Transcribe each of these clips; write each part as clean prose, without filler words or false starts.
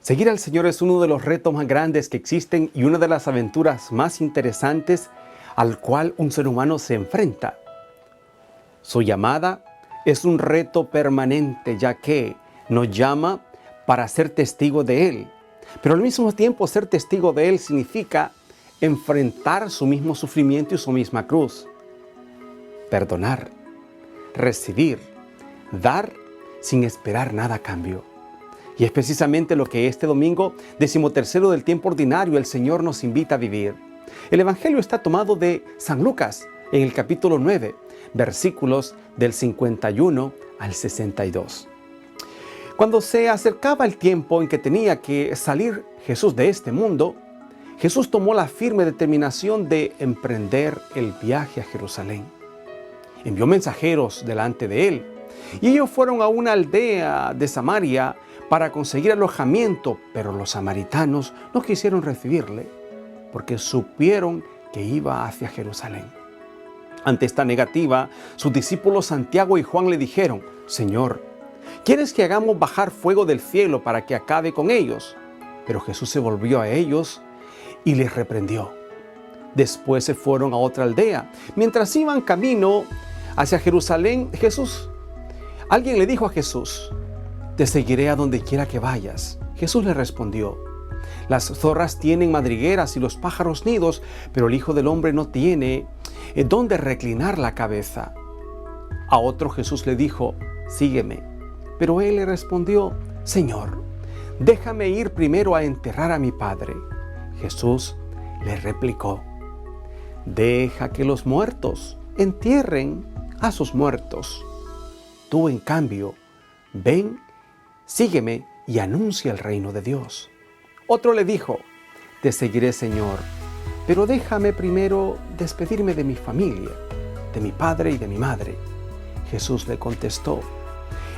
Seguir al Señor es uno de los retos más grandes que existen y una de las aventuras más interesantes al cual un ser humano se enfrenta. Su llamada es un reto permanente, ya que nos llama para ser testigo de Él. Pero al mismo tiempo, ser testigo de Él significa enfrentar su mismo sufrimiento y su misma cruz. Perdonar, recibir, dar sin esperar nada a cambio. Y es precisamente lo que este domingo, 13º del tiempo ordinario, el Señor nos invita a vivir. El Evangelio está tomado de San Lucas, en el capítulo 9, versículos del 51 al 62. Cuando se acercaba el tiempo en que tenía que salir Jesús de este mundo, Jesús tomó la firme determinación de emprender el viaje a Jerusalén. Envió mensajeros delante de él, y ellos fueron a una aldea de Samaria para conseguir alojamiento, pero los samaritanos no quisieron recibirle, porque supieron que iba hacia Jerusalén. Ante esta negativa, sus discípulos Santiago y Juan le dijeron: Señor, ¿quieres que hagamos bajar fuego del cielo para que acabe con ellos? Pero Jesús se volvió a ellos y les reprendió. Después se fueron a otra aldea. Mientras iban camino hacia Jerusalén, alguien le dijo a Jesús: te seguiré a donde quiera que vayas. Jesús le respondió: las zorras tienen madrigueras y los pájaros nidos, pero el Hijo del Hombre no tiene dónde reclinar la cabeza. A otro Jesús le dijo: sígueme. Pero él le respondió: Señor, déjame ir primero a enterrar a mi padre. Jesús le replicó: deja que los muertos entierren a sus muertos. Tú, en cambio, ven, sígueme y anuncia el reino de Dios. Otro le dijo: te seguiré, Señor, pero déjame primero despedirme de mi familia, de mi padre y de mi madre. Jesús le contestó: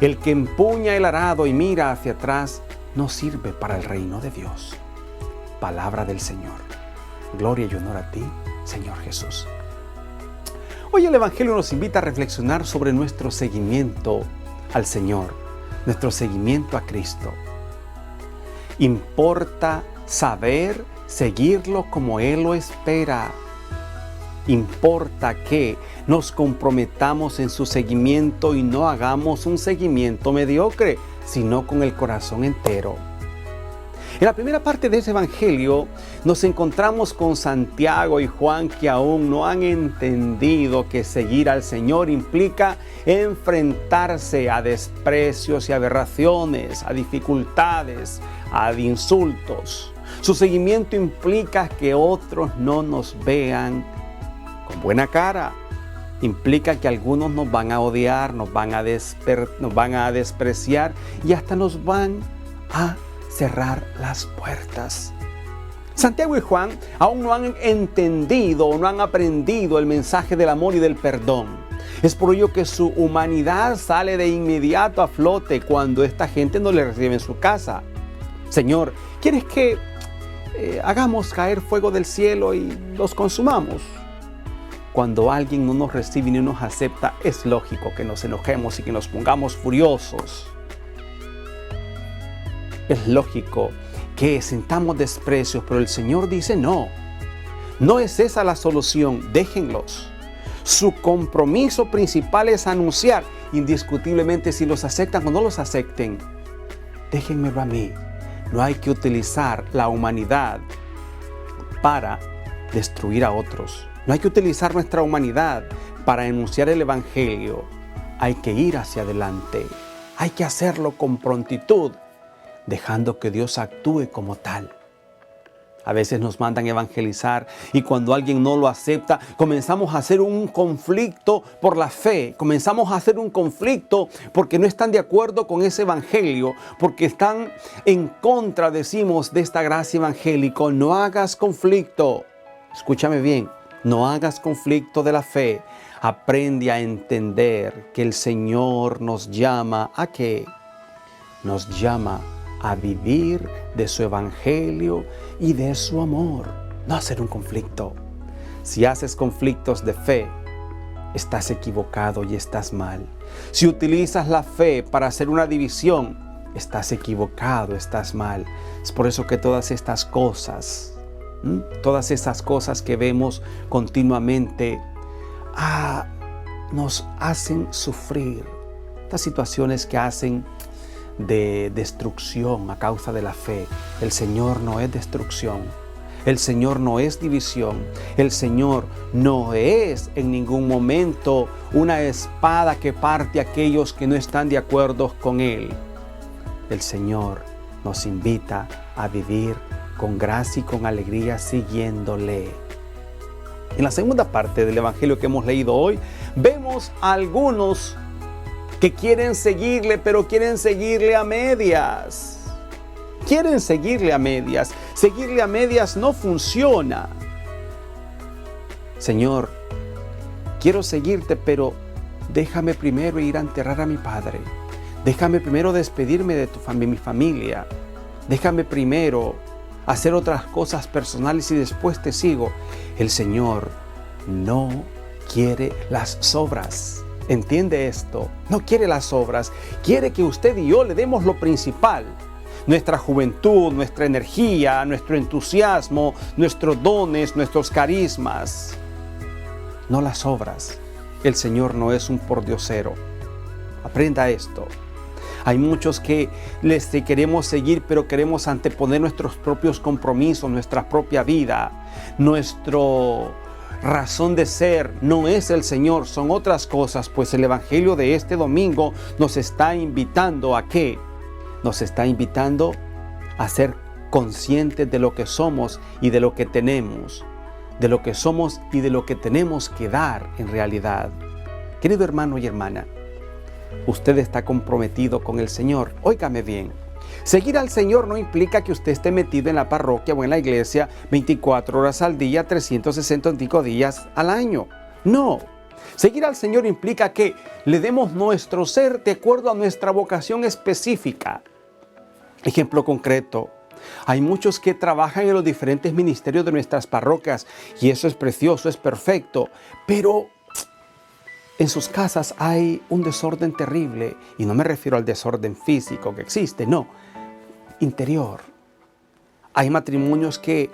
el que empuña el arado y mira hacia atrás no sirve para el reino de Dios. Palabra del Señor. Gloria y honor a ti, Señor Jesús. Hoy el Evangelio nos invita a reflexionar sobre nuestro seguimiento al Señor, nuestro seguimiento a Cristo. Importa saber seguirlo como Él lo espera. Importa que nos comprometamos en su seguimiento y no hagamos un seguimiento mediocre, sino con el corazón entero. En la primera parte de ese Evangelio nos encontramos con Santiago y Juan, que aún no han entendido que seguir al Señor implica enfrentarse a desprecios y aberraciones, a dificultades, a insultos. Su seguimiento implica que otros no nos vean con buena cara. Implica que algunos nos van a odiar, nos van a despreciar y hasta nos van a cerrar las puertas. Santiago y Juan aún no han entendido o no han aprendido el mensaje del amor y del perdón. Es por ello que su humanidad sale de inmediato a flote cuando esta gente no le recibe en su casa. Señor, ¿quieres que hagamos caer fuego del cielo y los consumamos? Cuando alguien no nos recibe ni nos acepta, es lógico que nos enojemos y que nos pongamos furiosos. Es lógico que sintamos desprecios, pero el Señor dice: no es esa la solución, déjenlos. Su compromiso principal es anunciar, indiscutiblemente, si los aceptan o no los acepten. Déjenmelo a mí. No hay que utilizar la humanidad para destruir a otros. No hay que utilizar nuestra humanidad para anunciar el Evangelio. Hay que ir hacia adelante. Hay que hacerlo con prontitud, dejando que Dios actúe como tal. A veces nos mandan evangelizar y cuando alguien no lo acepta, comenzamos a hacer un conflicto por la fe. Comenzamos a hacer un conflicto porque no están de acuerdo con ese evangelio, porque están en contra, decimos, de esta gracia evangélica. No hagas conflicto. Escúchame bien, no hagas conflicto de la fe. Aprende a entender que el Señor nos llama ¿a qué? Nos llama a vivir de su evangelio y de su amor, no hacer un conflicto. Si haces conflictos de fe, estás equivocado y estás mal. Si utilizas la fe para hacer una división, estás equivocado, estás mal. Es por eso que todas estas cosas, todas esas cosas que vemos continuamente, nos hacen sufrir. Estas situaciones que hacen de destrucción a causa de la fe. El Señor no es destrucción. El Señor no es división. El Señor no es en ningún momento una espada que parte a aquellos que no están de acuerdo con Él. El Señor nos invita a vivir con gracia y con alegría siguiéndole. En la segunda parte del Evangelio que hemos leído hoy, vemos a algunos que quieren seguirle, pero quieren seguirle a medias. Quieren seguirle a medias. Seguirle a medias no funciona. Señor, quiero seguirte, pero déjame primero ir a enterrar a mi padre. Déjame primero despedirme de mi familia. Déjame primero hacer otras cosas personales y después te sigo. El Señor no quiere las obras. ¿Entiende esto? No quiere las obras. Quiere que usted y yo le demos lo principal. Nuestra juventud, nuestra energía, nuestro entusiasmo, nuestros dones, nuestros carismas. No las obras. El Señor no es un pordiosero. Aprenda esto. Hay muchos que les queremos seguir, pero queremos anteponer nuestros propios compromisos, nuestra propia vida, nuestro razón de ser. No es el Señor, son otras cosas, pues el Evangelio de este domingo nos está invitando ¿a qué? Nos está invitando a ser conscientes de lo que somos y de lo que tenemos, de lo que somos y de lo que tenemos que dar en realidad. Querido hermano y hermana, usted está comprometido con el Señor. Óigame bien. Seguir al Señor no implica que usted esté metido en la parroquia o en la iglesia 24 horas al día, 365 días al año. No. Seguir al Señor implica que le demos nuestro ser de acuerdo a nuestra vocación específica. Ejemplo concreto. Hay muchos que trabajan en los diferentes ministerios de nuestras parroquias y eso es precioso, es perfecto, pero en sus casas hay un desorden terrible, y no me refiero al desorden físico que existe, no, interior. Hay matrimonios que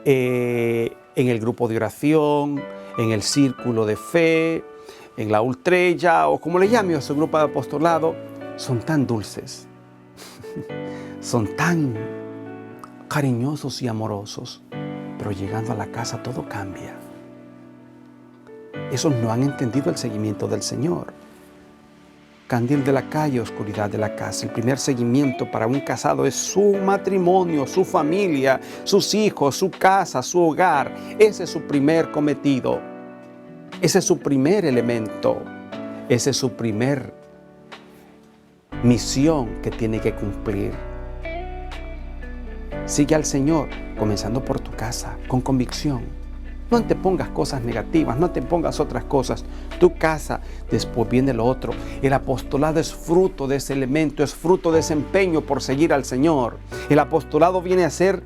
en el grupo de oración, en el círculo de fe, en la ultrella o como le llame a su grupo de apostolado, son tan dulces, son tan cariñosos y amorosos, pero llegando a la casa todo cambia. Esos no han entendido el seguimiento del Señor. Candil de la calle, oscuridad de la casa. El primer seguimiento para un casado es su matrimonio, su familia, sus hijos, su casa, su hogar. Ese es su primer cometido. Ese es su primer elemento. Esa es su primer misión que tiene que cumplir. Sigue al Señor, comenzando por tu casa, con convicción. No te pongas cosas negativas, no te pongas otras cosas. Tu casa, después viene lo otro. El apostolado es fruto de ese elemento, es fruto de ese empeño por seguir al Señor. El apostolado viene a ser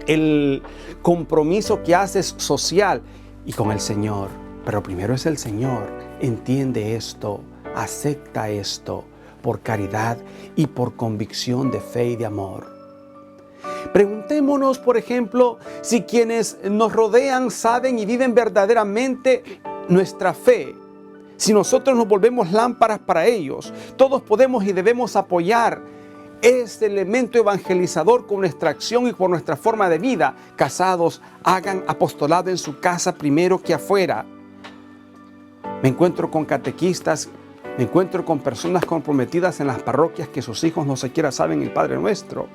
el compromiso que haces social y con el Señor. Pero primero es el Señor. Entiende esto, acepta esto por caridad y por convicción de fe y de amor. Preguntémonos, por ejemplo, si quienes nos rodean saben y viven verdaderamente nuestra fe. Si nosotros nos volvemos lámparas para ellos, todos podemos y debemos apoyar ese elemento evangelizador con nuestra acción y con nuestra forma de vida. Casados, hagan apostolado en su casa primero que afuera. Me encuentro con catequistas, me encuentro con personas comprometidas en las parroquias que sus hijos no siquiera saben el Padre Nuestro,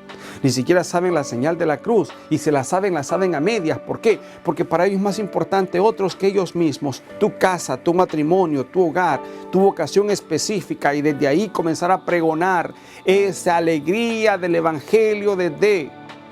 ni siquiera saben la señal de la cruz, y se la saben a medias. ¿Por qué? Porque para ellos es más importante otros que ellos mismos, tu casa, tu matrimonio, tu hogar, tu vocación específica, y desde ahí comenzar a pregonar esa alegría del Evangelio desde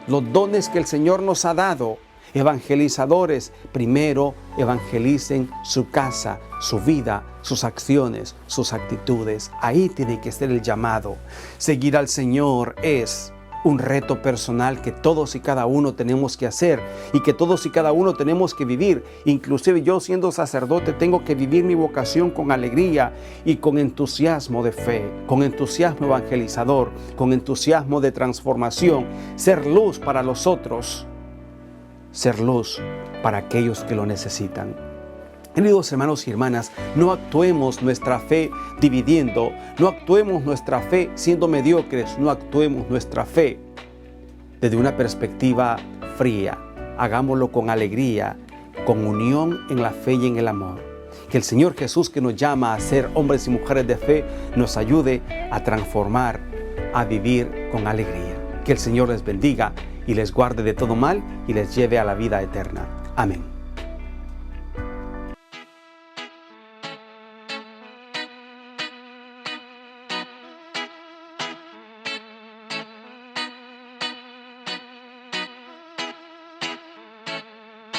los dones que el Señor nos ha dado. Evangelizadores, primero evangelicen su casa, su vida, sus acciones, sus actitudes. Ahí tiene que ser el llamado. Seguir al Señor es un reto personal que todos y cada uno tenemos que hacer y que todos y cada uno tenemos que vivir. Inclusive yo, siendo sacerdote, tengo que vivir mi vocación con alegría y con entusiasmo de fe, con entusiasmo evangelizador, con entusiasmo de transformación, ser luz para los otros, ser luz para aquellos que lo necesitan. Queridos hermanos y hermanas, no actuemos nuestra fe dividiendo, no actuemos nuestra fe siendo mediocres, no actuemos nuestra fe desde una perspectiva fría. Hagámoslo con alegría, con unión en la fe y en el amor. Que el Señor Jesús, que nos llama a ser hombres y mujeres de fe, nos ayude a transformar, a vivir con alegría. Que el Señor les bendiga y les guarde de todo mal y les lleve a la vida eterna. Amén.